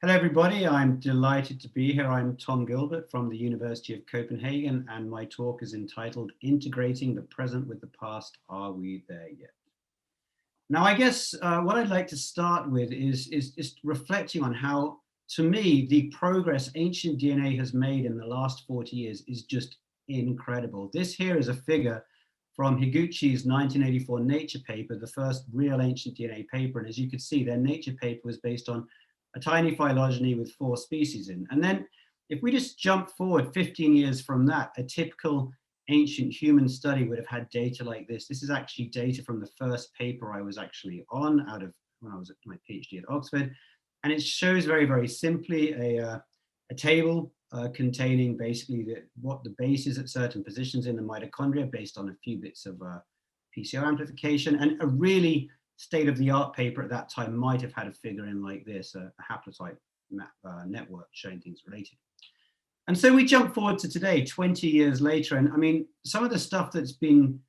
Hello, everybody. I'm delighted to be here. I'm Tom Gilbert from the University of Copenhagen, and my talk is entitled Integrating the Present with the Past. Are we there yet? Now, I guess what I'd like to start with is just reflecting on how, to me, the progress ancient DNA has made in the last 40 years is just incredible. This here is a figure from Higuchi's 1984 Nature paper, the first real ancient DNA paper. And as you could see, their Nature paper was based on a tiny phylogeny with 4 species in. And then if we just jump forward 15 years from that, a typical ancient human study would have had data like this. This is actually data from the first paper I was actually on out of when I was at my PhD at Oxford. And it shows very, very simply a table containing basically what the base is at certain positions in the mitochondria based on a few bits of PCR amplification, and a really state-of-the-art paper at that time might have had a figure in like this, a haplotype network showing things related. And so we jump forward to today, 20 years later, and I mean, some of the stuff that's been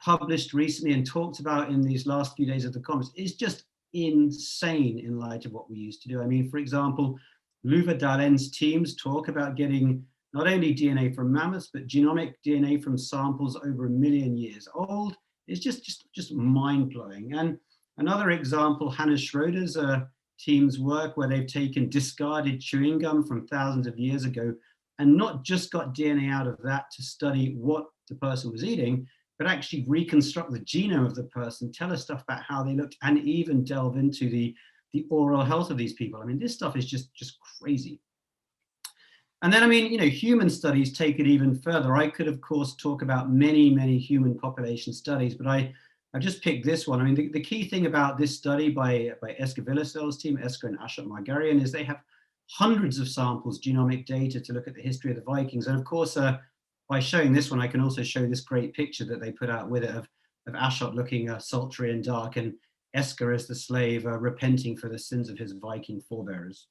published recently and talked about in these last few days of the conference is just insane in light of what we used to do. I mean, for example, Luva Dalen's teams talk about getting not only DNA from mammoths, but genomic DNA from samples over 1 million years old. It's just mind-blowing. And another example, Hannah Schroeder's team's work, where they've taken discarded chewing gum from thousands of years ago and not just got DNA out of that to study what the person was eating, but actually reconstruct the genome of the person, tell us stuff about how they looked, and even delve into the oral health of these people. I mean, this stuff is just crazy. And then, I mean, human studies take it even further. I could, of course, talk about many, many human population studies, but I've just picked this one. I mean, the key thing about this study by Esker Villesel's team, Esker and Ashot Margarian, is they have hundreds of samples, genomic data to look at the history of the Vikings. And of course, by showing this one, I can also show this great picture that they put out with it of Ashot looking sultry and dark, and Esker as the slave repenting for the sins of his Viking forebears.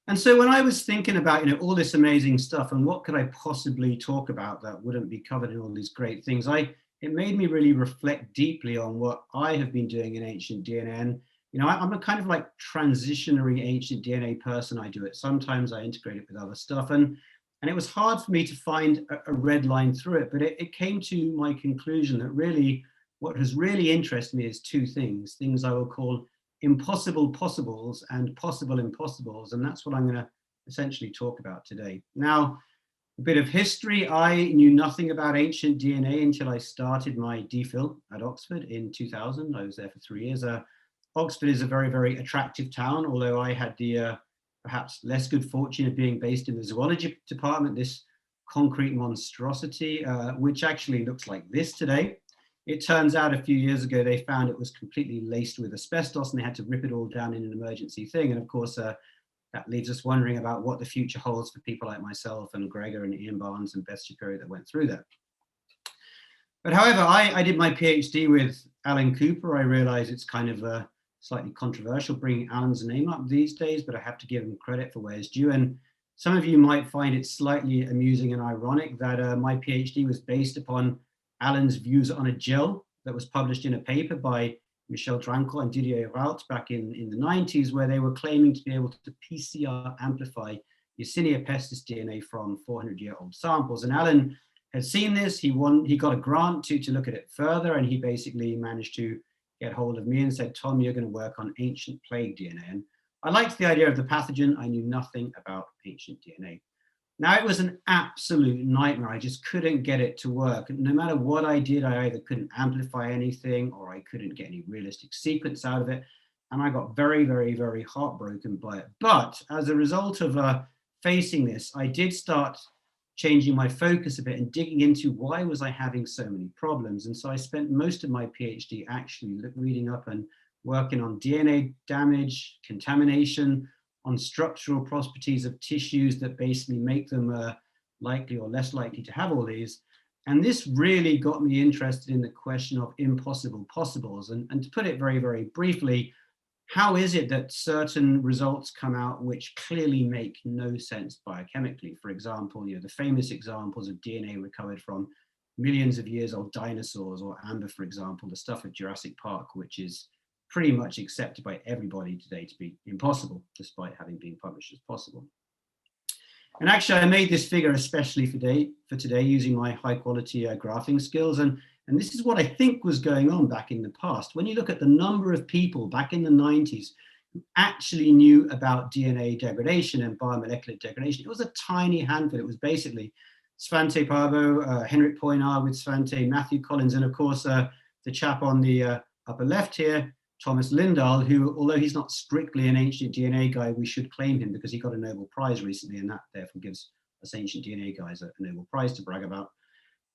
And so when I was thinking about, all this amazing stuff and what could I possibly talk about that wouldn't be covered in all these great things, it made me really reflect deeply on what I have been doing in ancient DNA. And, I'm a kind of like transitionary ancient DNA person. I do it sometimes, I integrate it with other stuff. And it was hard for me to find a red line through it, but it came to my conclusion that really what has really interested me is 2 things I will call impossible possibles and possible impossibles. And that's what I'm going to essentially talk about today. Now, a bit of history. I knew nothing about ancient DNA until I started my DPhil at Oxford in 2000. I was there for 3 years. Oxford is a very, very attractive town, although I had the perhaps less good fortune of being based in the zoology department, this concrete monstrosity, which actually looks like this today. It turns out a few years ago, they found it was completely laced with asbestos and they had to rip it all down in an emergency thing. And of course, that leaves us wondering about what the future holds for people like myself and Gregor and Ian Barnes and Beth Shapiro that went through that. But however, I did my PhD with Alan Cooper. I realize it's kind of slightly controversial bringing Alan's name up these days, but I have to give him credit for where it's due. And some of you might find it slightly amusing and ironic that my PhD was based upon Alan's views on a gel that was published in a paper by Michel Drancourt and Didier Rault back in the 90s, where they were claiming to be able to PCR amplify Yersinia pestis DNA from 400-year-old samples. And Alan had seen this, he got a grant to look at it further, and he basically managed to get hold of me and said, Tom, you're going to work on ancient plague DNA. And I liked the idea of the pathogen. I knew nothing about ancient DNA. Now, it was an absolute nightmare. I just couldn't get it to work. No matter what I did, I either couldn't amplify anything or I couldn't get any realistic sequence out of it. And I got very, very, very heartbroken by it. But as a result of facing this, I did start changing my focus a bit and digging into why was I having so many problems. And so I spent most of my PhD actually reading up and working on DNA damage, contamination, on structural properties of tissues that basically make them likely or less likely to have all these. And this really got me interested in the question of impossible possibles. And to put it very, very briefly, how is it that certain results come out which clearly make no sense biochemically? For example, the famous examples of DNA recovered from millions of years old dinosaurs, or amber, for example, the stuff at Jurassic Park, which is pretty much accepted by everybody today to be impossible, despite having been published as possible. And actually, I made this figure especially for today using my high quality graphing skills. And this is what I think was going on back in the past. When you look at the number of people back in the 90s who actually knew about DNA degradation and biomolecular degradation, it was a tiny handful. It was basically Svante Paabo, Henrik Poinar with Svante, Matthew Collins, and of course, the chap on the upper left here, Thomas Lindahl, who, although he's not strictly an ancient DNA guy, we should claim him because he got a Nobel Prize recently, and that therefore gives us ancient DNA guys a Nobel Prize to brag about.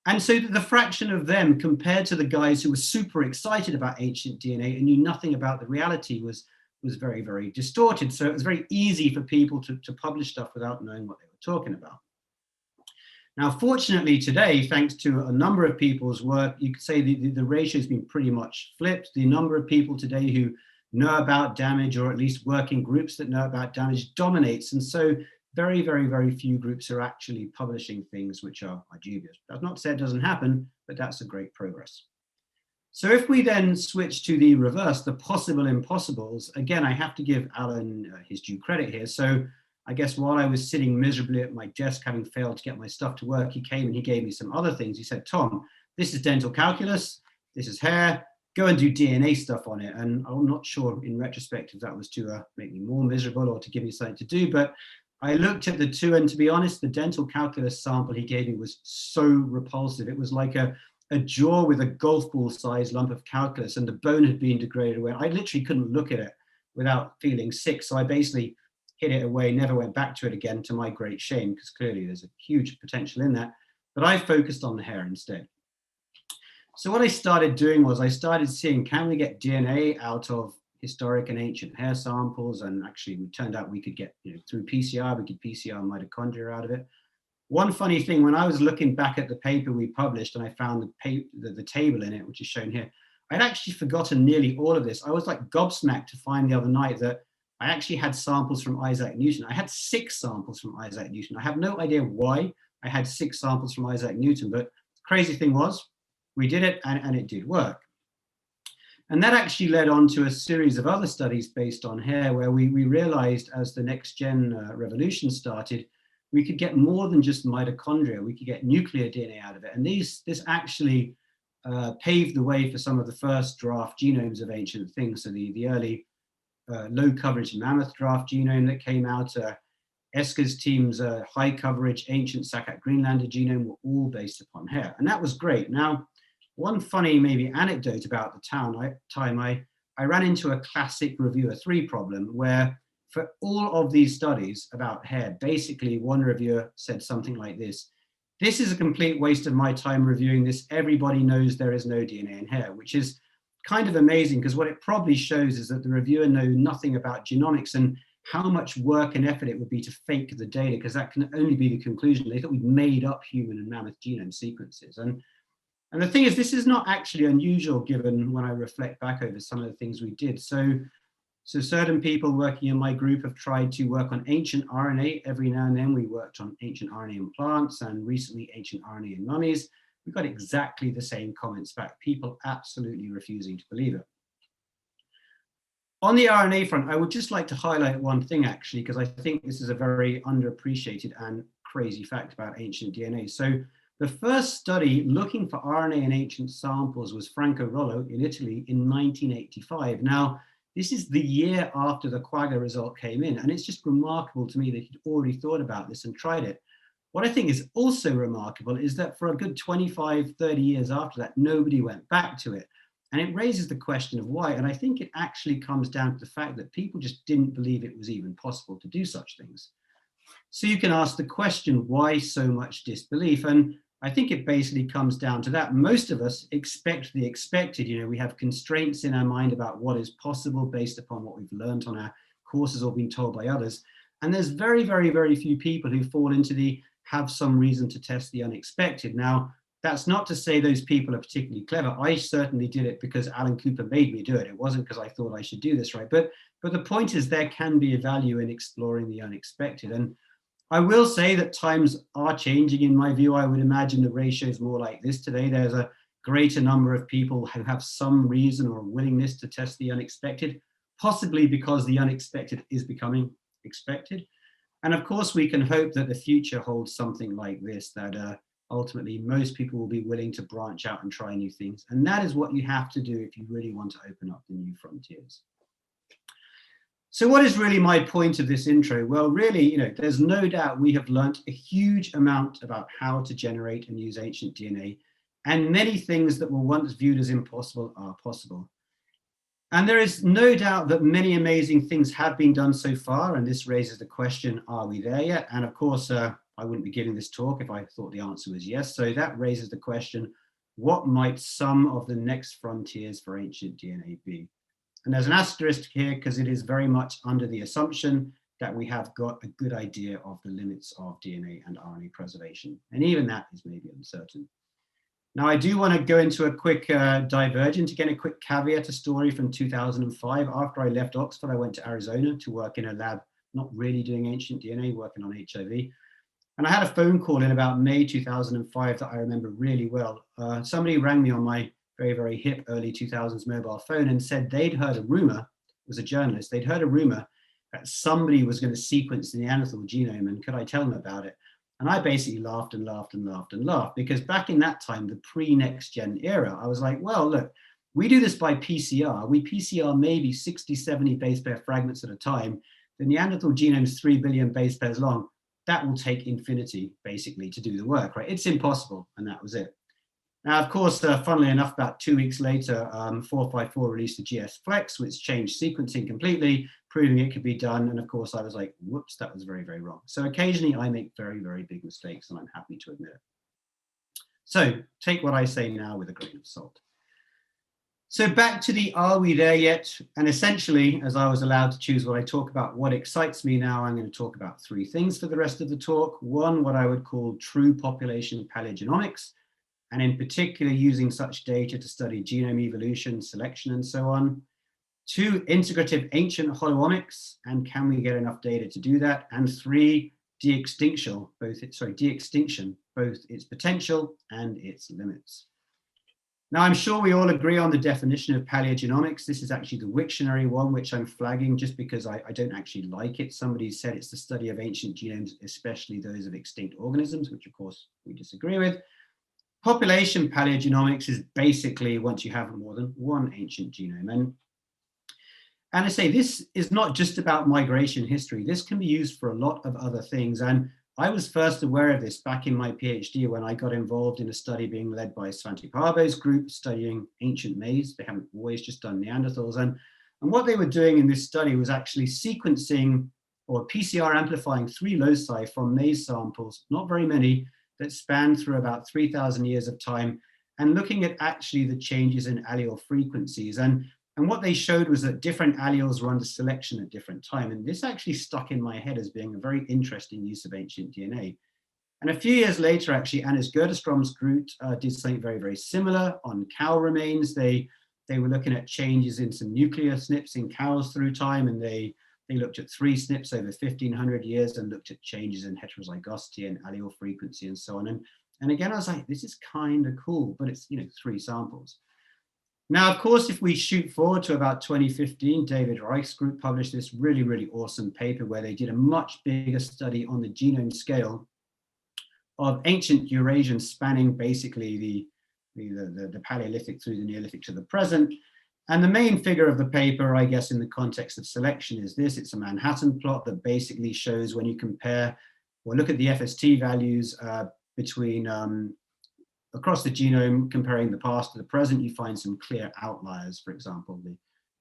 And so the fraction of them compared to the guys who were super excited about ancient DNA and knew nothing about the reality was very, very distorted. So it was very easy for people to publish stuff without knowing what they were talking about. Now, fortunately today, thanks to a number of people's work, you could say the ratio has been pretty much flipped. The number of people today who know about damage, or at least work in groups that know about damage, dominates. And so very, very, very few groups are actually publishing things which are dubious. That's not to say it doesn't happen, but that's a great progress. So if we then switch to the reverse, the possible impossibles, again, I have to give Alan his due credit here. So I guess while I was sitting miserably at my desk, having failed to get my stuff to work, he came and he gave me some other things. He said, Tom, this is dental calculus, this is hair, go and do DNA stuff on it. And I'm not sure in retrospect if that was to make me more miserable or to give me something to do, but I looked at the two, and to be honest, the dental calculus sample he gave me was so repulsive. It was like a jaw with a golf ball sized lump of calculus, and the bone had been degraded away. I literally couldn't look at it without feeling sick. So I basically hid it away, never went back to it again, to my great shame, because clearly there's a huge potential in that. But I focused on the hair instead. So what I started doing was I started seeing, can we get DNA out of historic and ancient hair samples? And actually, it turned out we could get, through PCR, we could PCR mitochondria out of it. One funny thing, when I was looking back at the paper we published and I found the table in it, which is shown here, I'd actually forgotten nearly all of this. I was like gobsmacked to find the other night that I actually had samples from Isaac Newton. I had 6 samples from Isaac Newton. I have no idea why I had 6 samples from Isaac Newton, but the crazy thing was we did it and it did work. And that actually led on to a series of other studies based on hair, where we realized as the next gen revolution started, we could get more than just mitochondria. We could get nuclear DNA out of it. And this actually paved the way for some of the first draft genomes of ancient things. So the early low coverage mammoth draft genome that came out, Esker's team's high coverage ancient Sakat Greenlander genome were all based upon hair. And that was great. Now, one funny maybe anecdote about the time, I ran into a classic reviewer 3 problem, where for all of these studies about hair, basically one reviewer said something like this: this is a complete waste of my time reviewing this. Everybody knows there is no DNA in hair, which is kind of amazing, because what it probably shows is that the reviewer knew nothing about genomics and how much work and effort it would be to fake the data, because that can only be the conclusion. They thought we'd made up human and mammoth genome sequences. And the thing is, this is not actually unusual, given when I reflect back over some of the things we did. So certain people working in my group have tried to work on ancient RNA. Every now and then we worked on ancient RNA in plants, and recently ancient RNA in mummies. We got exactly the same comments back. People absolutely refusing to believe it. On the RNA front, I would just like to highlight one thing, actually, because I think this is a very underappreciated and crazy fact about ancient DNA. So the first study looking for RNA in ancient samples was Franco Rollo in Italy in 1985. Now, this is the year after the Quagga result came in, and it's just remarkable to me that he'd already thought about this and tried it. What I think is also remarkable is that for a good 25, 30 years after that, nobody went back to it. And it raises the question of why. And I think it actually comes down to the fact that people just didn't believe it was even possible to do such things. So you can ask the question, why so much disbelief? And I think it basically comes down to that. Most of us expect the expected. We have constraints in our mind about what is possible based upon what we've learned on our courses or been told by others. And there's very, very, very few people who fall into the have some reason to test the unexpected. Now, that's not to say those people are particularly clever. I certainly did it because Alan Cooper made me do it. It wasn't because I thought I should do this, right? But the point is, there can be a value in exploring the unexpected. And I will say that times are changing. In my view, I would imagine the ratio is more like this today. There's a greater number of people who have some reason or willingness to test the unexpected, possibly because the unexpected is becoming expected. And of course, we can hope that the future holds something like this, that ultimately most people will be willing to branch out and try new things. And that is what you have to do if you really want to open up the new frontiers. So what is really my point of this intro? Well, really, there's no doubt we have learnt a huge amount about how to generate and use ancient DNA, and many things that were once viewed as impossible are possible. And there is no doubt that many amazing things have been done so far, and this raises the question, are we there yet? And of course, I wouldn't be giving this talk if I thought the answer was yes. So that raises the question, what might some of the next frontiers for ancient DNA be? And there's an asterisk here because it is very much under the assumption that we have got a good idea of the limits of DNA and RNA preservation. And even that is maybe uncertain. Now, I do want to go into a quick divergence, again, a quick caveat, a story from 2005. After I left Oxford, I went to Arizona to work in a lab, not really doing ancient DNA, working on HIV. And I had a phone call in about May 2005 that I remember really well. Somebody rang me on my very, very hip early 2000s mobile phone and said they'd heard a rumor, it was a journalist, they'd heard a rumor that somebody was going to sequence the Neanderthal genome, and could I tell them about it? And I basically laughed and laughed and laughed and laughed, because back in that time, the pre-next gen era, I was like, well, look, we do this by PCR. We PCR maybe 60, 70 base pair fragments at a time. The Neanderthal genome is 3 billion base pairs long. That will take infinity, basically, to do the work, right? It's impossible, and that was it. Now, of course, funnily enough, about 2 weeks later, 454 released the GS Flex, which changed sequencing completely, proving it could be done. And of course, I was like, whoops, that was very, very wrong. So occasionally I make very, very big mistakes, and I'm happy to admit it. So take what I say now with a grain of salt. So back to the are we there yet? And essentially, as I was allowed to choose what I talk about, what excites me now, I'm going to talk about three things for the rest of the talk. One, what I would call true population paleogenomics, and in particular using such data to study genome evolution, selection, and so on. Two, integrative ancient hologenomics, and can we get enough data to do that? And three, de-extinction, both its potential and its limits. Now, I'm sure we all agree on the definition of paleogenomics. This is actually the Wiktionary one, which I'm flagging just because I don't actually like it. Somebody said it's the study of ancient genomes, especially those of extinct organisms, which of course we disagree with. Population paleogenomics is basically once you have more than one ancient genome. And I say this is not just about migration history. This can be used for a lot of other things. And I was first aware of this back in my PhD when I got involved in a study being led by Svante Paavo's group studying ancient maize. They haven't always just done Neanderthals. And what they were doing in this study was actually sequencing or PCR amplifying 3 loci from maize samples, not very many, that span through about 3,000 years of time, and looking at actually the changes in allele frequencies. And what they showed was that different alleles were under selection at different time. And this actually stuck in my head as being a very interesting use of ancient DNA. And a few years later, actually, Anders Gerdestrom's group did something very, very similar on cow remains. They were looking at changes in some nuclear SNPs in cows through time, and they looked at 3 SNPs over 1,500 years and looked at changes in heterozygosity and allele frequency and so on. And again, I was like, this is kind of cool, but it's 3 samples. Now, of course, if we shoot forward to about 2015, David Reich's group published this really, really awesome paper where they did a much bigger study on the genome scale of ancient Eurasians spanning basically the Paleolithic through the Neolithic to the present. And the main figure of the paper, I guess, in the context of selection is this. It's a Manhattan plot that basically shows when you compare or look at the FST values between across the genome, comparing the past to the present, you find some clear outliers, for example, the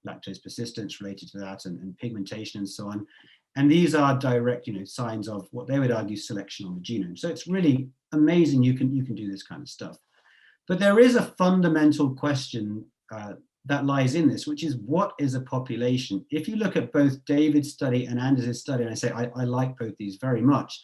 lactose persistence related to that and pigmentation and so on. And these are direct, signs of what they would argue selection on the genome. So it's really amazing you can do this kind of stuff. But there is a fundamental question that lies in this, which is what is a population? If you look at both David's study and Anders' study, and I say I like both these very much,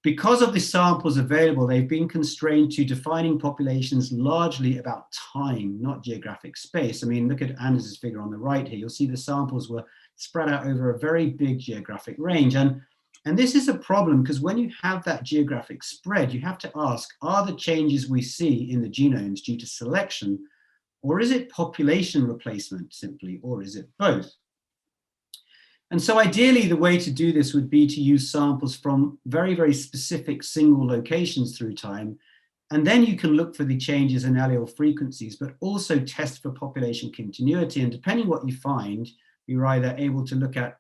because of the samples available, they've been constrained to defining populations largely about time, not geographic space. I mean, look at Anders' figure on the right here. You'll see the samples were spread out over a very big geographic range. And And this is a problem because when you have that geographic spread, you have to ask, are the changes we see in the genomes due to selection, or is it population replacement simply, or is it both? And so ideally, the way to do this would be to use samples from very, very specific single locations through time. And then you can look for the changes in allele frequencies, but also test for population continuity. And depending what you find, you're either able to look at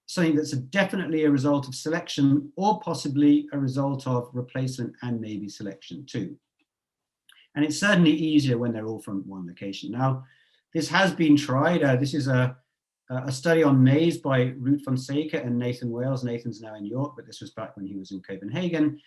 something that's definitely a result of selection or possibly a result of replacement and maybe selection too. And it's certainly easier when they're all from one location. Now, this has been tried. This is a study on maize by Ruth Fonseca and Nathan Wales. Nathan's now in York, but this was back when he was in Copenhagen.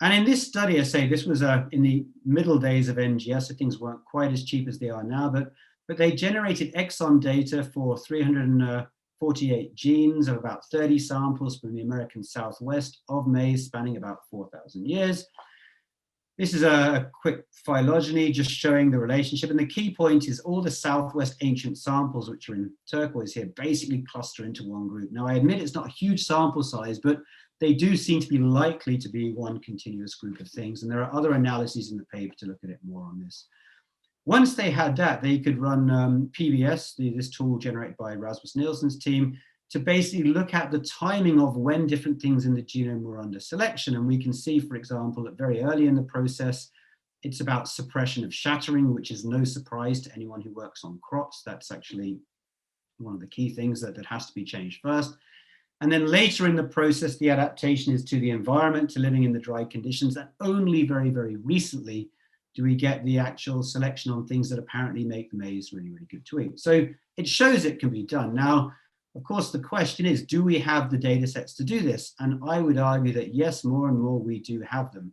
And in this study, I say this was in the middle days of NGS, so things weren't quite as cheap as they are now, but they generated exome data for 348 genes of about 30 samples from the American Southwest of maize spanning about 4,000 years. This is a quick phylogeny just showing the relationship. And the key point is all the Southwest ancient samples, which are in turquoise here, basically cluster into one group. Now, I admit it's not a huge sample size, but they do seem to be likely to be one continuous group of things. And there are other analyses in the paper to look at it more on this. Once they had that, they could run PBS, this tool generated by Rasmus Nielsen's team, to basically look at the timing of when different things in the genome were under selection. And we can see, for example, that very early in the process, it's about suppression of shattering, which is no surprise to anyone who works on crops. That's actually one of the key things that has to be changed first. And then later in the process, the adaptation is to the environment, to living in the dry conditions. And only very, very recently do we get the actual selection on things that apparently make the maize really, really good to eat. So it shows it can be done. Now, of course, the question is, do we have the data sets to do this? And I would argue that yes, more and more we do have them.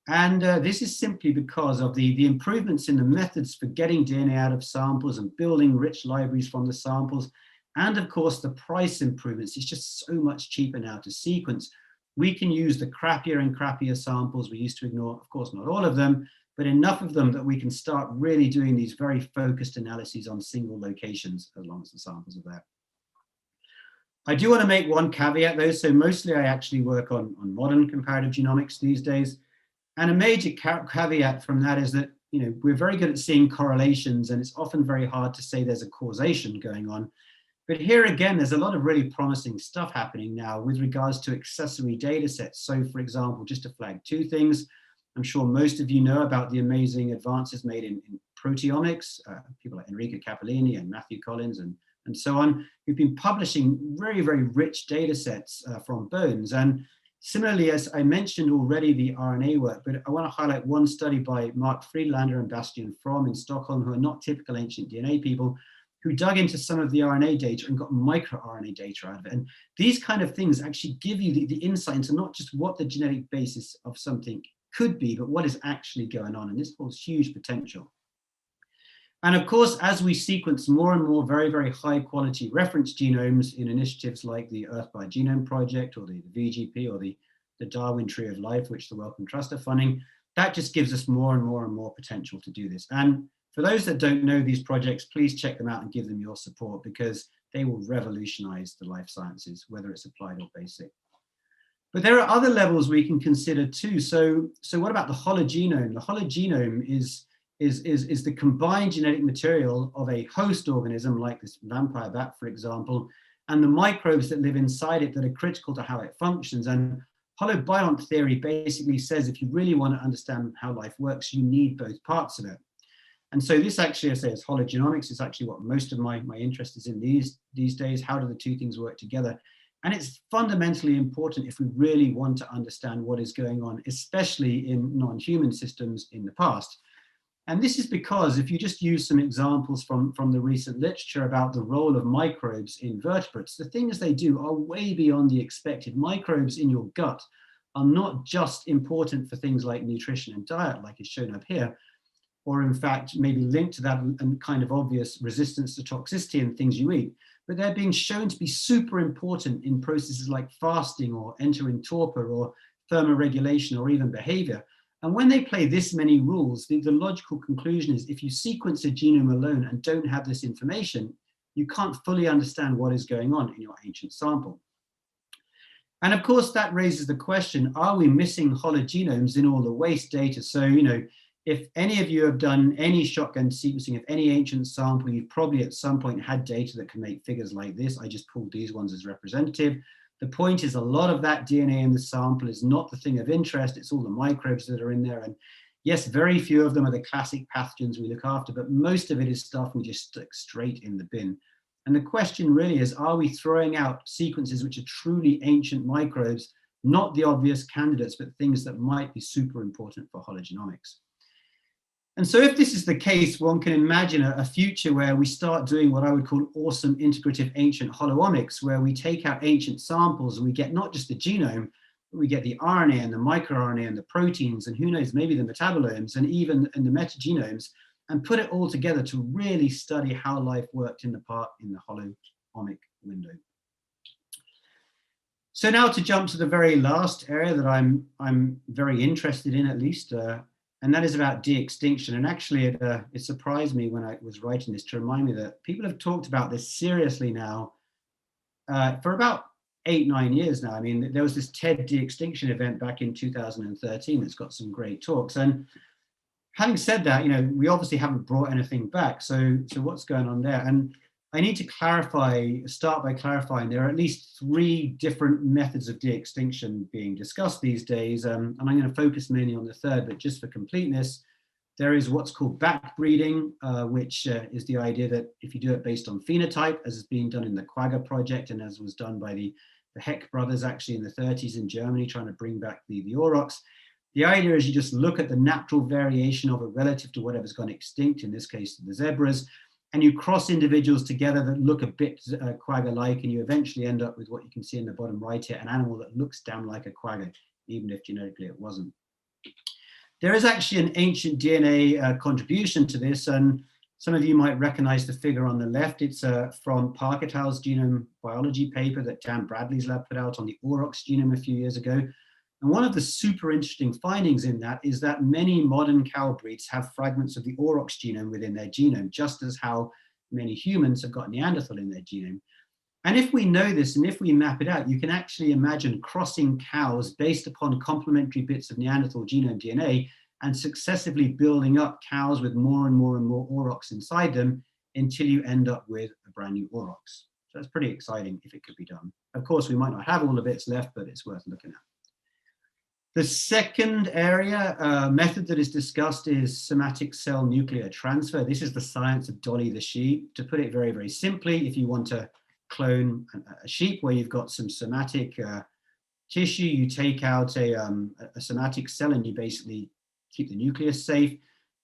And this is simply because of the improvements in the methods for getting DNA out of samples and building rich libraries from the samples. And of course, the price improvements. It's just so much cheaper now to sequence. We can use the crappier and crappier samples we used to ignore, of course, not all of them, but enough of them that we can start really doing these very focused analyses on single locations, as long as the samples are there. I do want to make one caveat though. So mostly I actually work on modern comparative genomics these days. And a major caveat from that is that, we're very good at seeing correlations, and it's often very hard to say there's a causation going on. But here again, there's a lot of really promising stuff happening now with regards to accessory data sets. So for example, just to flag two things, I'm sure most of you know about the amazing advances made in proteomics, people like Enrico Cappellini and Matthew Collins and so on, who've been publishing very, very rich data sets from bones. And similarly, as I mentioned already, the RNA work, but I want to highlight one study by Mark Friedlander and Bastian Fromm in Stockholm, who are not typical ancient DNA people, who dug into some of the RNA data and got microRNA data out of it. And these kind of things actually give you the insight into not just what the genetic basis of something could be, but what is actually going on. And this holds huge potential. And of course, as we sequence more and more very, very high quality reference genomes in initiatives like the Earth by Genome Project or the VGP or the Darwin Tree of Life, which the Wellcome Trust are funding, that just gives us more and more and more potential to do this. And for those that don't know these projects, please check them out and give them your support, because they will revolutionize the life sciences, whether it's applied or basic. But there are other levels we can consider too. So what about the hologenome? The hologenome is the combined genetic material of a host organism, like this vampire bat, for example, and the microbes that live inside it that are critical to how it functions. And holobiont theory basically says if you really want to understand how life works, you need both parts of it. And so this actually, I say, is hologenomics. It's actually what most of my interest is in these days. How do the two things work together? And it's fundamentally important if we really want to understand what is going on, especially in non-human systems in the past. And this is because if you just use some examples from the recent literature about the role of microbes in vertebrates, the things they do are way beyond the expected. Microbes in your gut are not just important for things like nutrition and diet, like is shown up here, or in fact, maybe linked to that and kind of obvious resistance to toxicity in things you eat, but they're being shown to be super important in processes like fasting or entering torpor or thermoregulation or even behavior. And when they play this many rules, the logical conclusion is if you sequence a genome alone and don't have this information, you can't fully understand what is going on in your ancient sample. And of course, that raises the question, are we missing hologenomes in all the waste data? So, if any of you have done any shotgun sequencing of any ancient sample, you've probably at some point had data that can make figures like this. I just pulled these ones as representative. The point is a lot of that DNA in the sample is not the thing of interest. It's all the microbes that are in there. And yes, very few of them are the classic pathogens we look after, but most of it is stuff we just stick straight in the bin. And the question really is, are we throwing out sequences which are truly ancient microbes, not the obvious candidates, but things that might be super important for hologenomics? And so if this is the case, one can imagine a future where we start doing what I would call awesome integrative ancient holomics, where we take out ancient samples and we get not just the genome, but we get the RNA and the microRNA and the proteins, and who knows, maybe the metabolomes and even in the metagenomes, and put it all together to really study how life worked in the holomic window. So now to jump to the very last area that I'm very interested in, at least, and that is about de-extinction. And actually, it surprised me when I was writing this to remind me that people have talked about this seriously now for about 8-9 years now. I mean, there was this TED de-extinction event back in 2013 that's got some great talks. And having said that, we obviously haven't brought anything back. So what's going on there? And I need to start by clarifying there are at least 3 different methods of de-extinction being discussed these days. And I'm going to focus mainly on the third, but just for completeness, there is what's called backbreeding, which is the idea that if you do it based on phenotype, as is being done in the Quagga project and as was done by the Heck brothers actually in the 30s in Germany, trying to bring back the aurochs. The idea is you just look at the natural variation of it relative to whatever's gone extinct, in this case, the zebras, and you cross individuals together that look a bit quagga-like, and you eventually end up with what you can see in the bottom right here, an animal that looks damn like a quagga, even if genetically it wasn't. There is actually an ancient DNA contribution to this, and some of you might recognize the figure on the left. It's from Park et al.'s genome biology paper that Dan Bradley's lab put out on the aurochs genome a few years ago. And one of the super interesting findings in that is that many modern cow breeds have fragments of the aurochs genome within their genome, just as how many humans have got Neanderthal in their genome. And if we know this, and if we map it out, you can actually imagine crossing cows based upon complementary bits of Neanderthal genome DNA and successively building up cows with more and more and more aurochs inside them until you end up with a brand new aurochs. So that's pretty exciting if it could be done. Of course, we might not have all the bits left, but it's worth looking at. The second area method that is discussed is somatic cell nuclear transfer. This is the science of Dolly the sheep. To put it very, very simply, if you want to clone a sheep where you've got some somatic tissue, you take out a somatic cell and you basically keep the nucleus safe.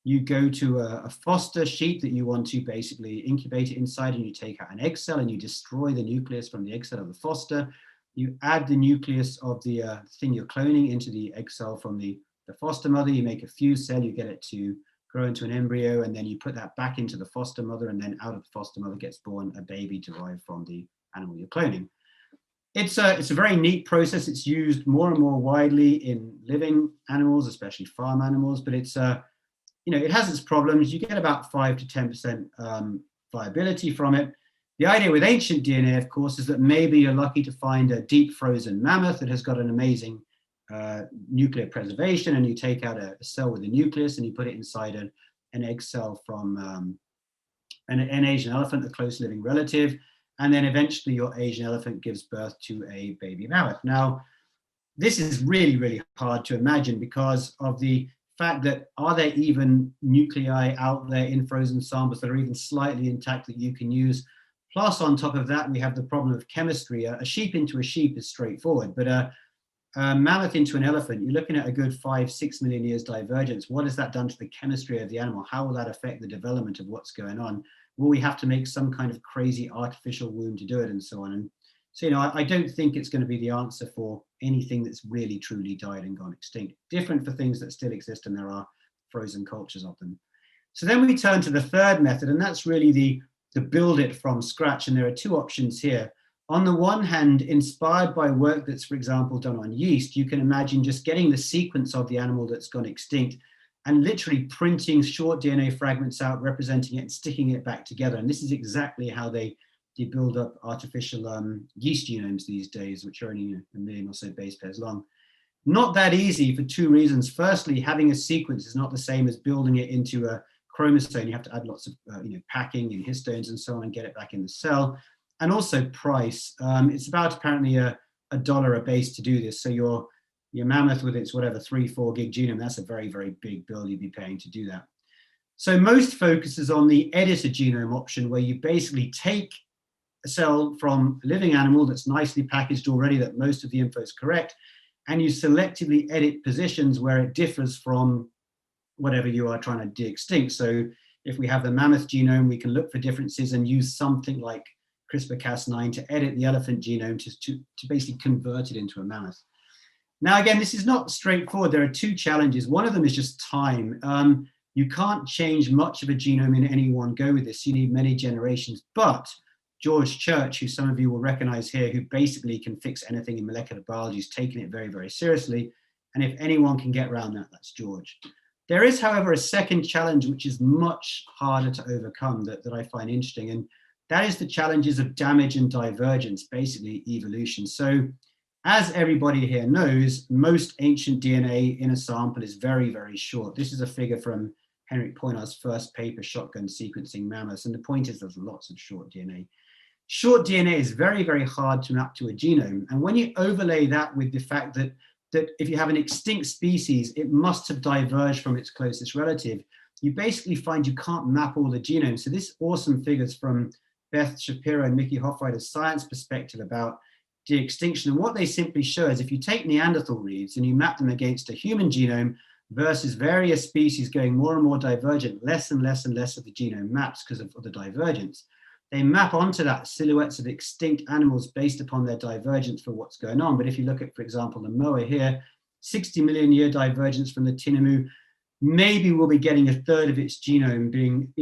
You go to a foster sheep that you want to basically incubate it inside, and you take out an egg cell and you destroy the nucleus from the egg cell of the foster. You add the nucleus of the thing you're cloning into the egg cell from the foster mother. You make a fused cell, you get it to grow into an embryo, and then you put that back into the foster mother, and then out of the foster mother gets born a baby derived from the animal you're cloning. It's a very neat process. It's used more and more widely in living animals, especially farm animals, but it's it has its problems. You get about 5 to 10% viability from it. The idea with ancient DNA, of course, is that maybe you're lucky to find a deep frozen mammoth that has got an amazing nuclear preservation, and you take out a cell with a nucleus and you put it inside an egg cell from an Asian elephant, a close living relative, and then eventually your Asian elephant gives birth to a baby mammoth. Now, this is really, really hard to imagine because of the fact that are there even nuclei out there in frozen samples that are even slightly intact that you can use? Plus, on top of that, we have the problem of chemistry. A sheep into a sheep is straightforward, but a mammoth into an elephant, you're looking at a good 5-6 million years divergence. What has that done to the chemistry of the animal? How will that affect the development of what's going on? Will we have to make some kind of crazy artificial womb to do it and so on? And so, I don't think it's going to be the answer for anything that's really, truly died and gone extinct. Different for things that still exist, and there are frozen cultures of them. So then we turn to the third method, and that's really the build it from scratch. And there are 2 options here. On the one hand, inspired by work that's, for example, done on yeast, you can imagine just getting the sequence of the animal that's gone extinct and literally printing short DNA fragments out, representing it and sticking it back together. And this is exactly how they you build up artificial yeast genomes these days, which are only a million or so base pairs long. Not that easy for two reasons. Firstly, having a sequence is not the same as building it into a chromosome. You have to add lots of packing and histones and so on and get it back in the cell. And also price. It's about apparently $1 a base to do this. So your mammoth with its whatever 3-4 gig genome, that's a very, very big bill you'd be paying to do that. So most focuses on the edited genome option, where you basically take a cell from a living animal that's nicely packaged already, that most of the info is correct, and you selectively edit positions where it differs from whatever you are trying to de-extinct. So if we have the mammoth genome, we can look for differences and use something like CRISPR-Cas9 to edit the elephant genome to basically convert it into a mammoth. Now, again, this is not straightforward. There are two challenges. One of them is just time. You can't change much of a genome in any one go with this. You need many generations. But George Church, who some of you will recognize here, who basically can fix anything in molecular biology, is taking it very, very seriously. And if anyone can get around that, that's George. There is, however, a second challenge, which is much harder to overcome that I find interesting. And that is the challenges of damage and divergence, basically evolution. So as everybody here knows, most ancient DNA in a sample is very, very short. This is a figure from Henrik Poinar's first paper, Shotgun Sequencing Mammoths. And the point is there's lots of short DNA. Short DNA is very, very hard to map to a genome. And when you overlay that with the fact that if you have an extinct species, it must have diverged from its closest relative, you basically find you can't map all the genomes. So this awesome figures from Beth Shapiro and Mickey Hoffreider's science perspective about de-extinction. And what they simply show is if you take Neanderthal reads and you map them against a human genome versus various species going more and more divergent, less and less and less of the genome maps because of the divergence. They map onto that silhouettes of extinct animals based upon their divergence for what's going on. But if you look at, for example, the moa here, 60 million year divergence from the tinamou, maybe we'll be getting a third of its genome being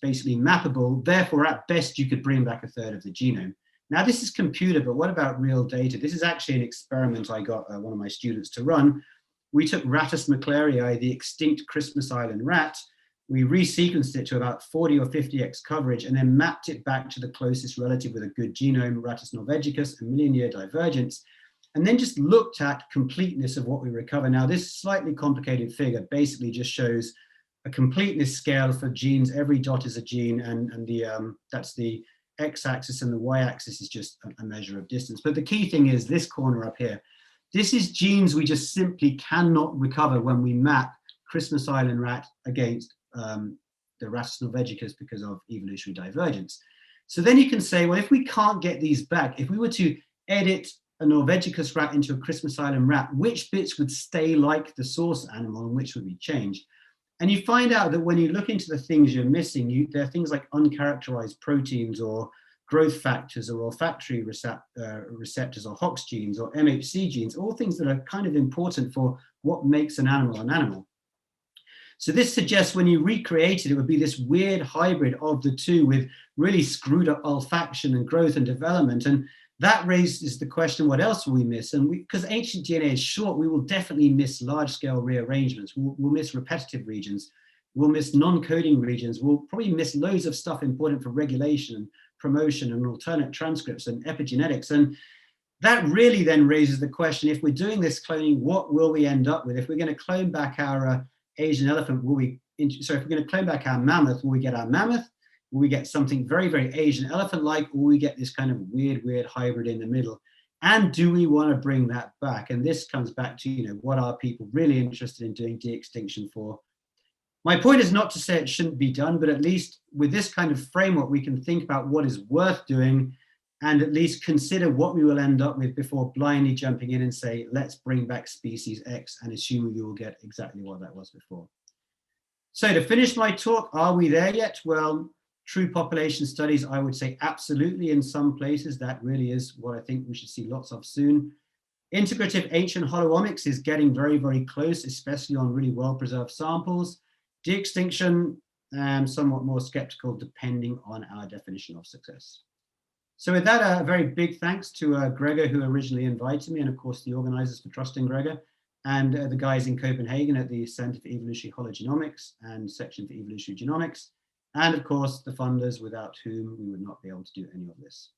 basically mappable. Therefore, at best, you could bring back a third of the genome. Now, this is computer, but what about real data? This is actually an experiment I got one of my students to run. We took Rattus maclearii, the extinct Christmas Island rat. We resequenced it to about 40 or 50x coverage and then mapped it back to the closest relative with a good genome, Rattus norvegicus, a million-year divergence, and then just looked at completeness of what we recover. Now, this slightly complicated figure basically just shows a completeness scale for genes. Every dot is a gene, and that's the x-axis, and the y-axis is just a measure of distance. But the key thing is this corner up here. This is genes we just simply cannot recover when we map Christmas Island rat against the Rattus norvegicus because of evolutionary divergence. So then you can say, well, if we can't get these back, if we were to edit a norvegicus rat into a Christmas Island rat, which bits would stay like the source animal and which would be changed? And you find out that when you look into the things you're missing, there are things like uncharacterized proteins or growth factors or olfactory receptors or Hox genes or MHC genes, all things that are kind of important for what makes an animal an animal. So this suggests when you recreate it, it would be this weird hybrid of the two with really screwed up olfaction and growth and development. And that raises the question, what else will we miss? And because ancient DNA is short, we will definitely miss large-scale rearrangements. We'll miss repetitive regions. We'll miss non-coding regions. We'll probably miss loads of stuff important for regulation and promotion and alternate transcripts and epigenetics. And that really then raises the question, if we're doing this cloning, what will we end up with? If we're going to clone back our Asian elephant, if we're going to clone back our mammoth, will we get our mammoth? Will we get something very, very Asian elephant-like, or will we get this kind of weird hybrid in the middle? And do we want to bring that back? And this comes back to, what are people really interested in doing de-extinction for? My point is not to say it shouldn't be done, but at least with this kind of framework, we can think about what is worth doing and at least consider what we will end up with before blindly jumping in and say, let's bring back species X and assume we will get exactly what that was before. So to finish my talk, are we there yet? Well, true population studies, I would say absolutely in some places. That really is what I think we should see lots of soon. Integrative ancient hologenomics is getting very, very close, especially on really well-preserved samples. De-extinction, somewhat more skeptical depending on our definition of success. So with that, a very big thanks to Gregor, who originally invited me, and of course the organizers for trusting Gregor, and the guys in Copenhagen at the Center for Evolutionary Hologenomics and Section for Evolutionary Genomics. And of course, the funders without whom we would not be able to do any of this.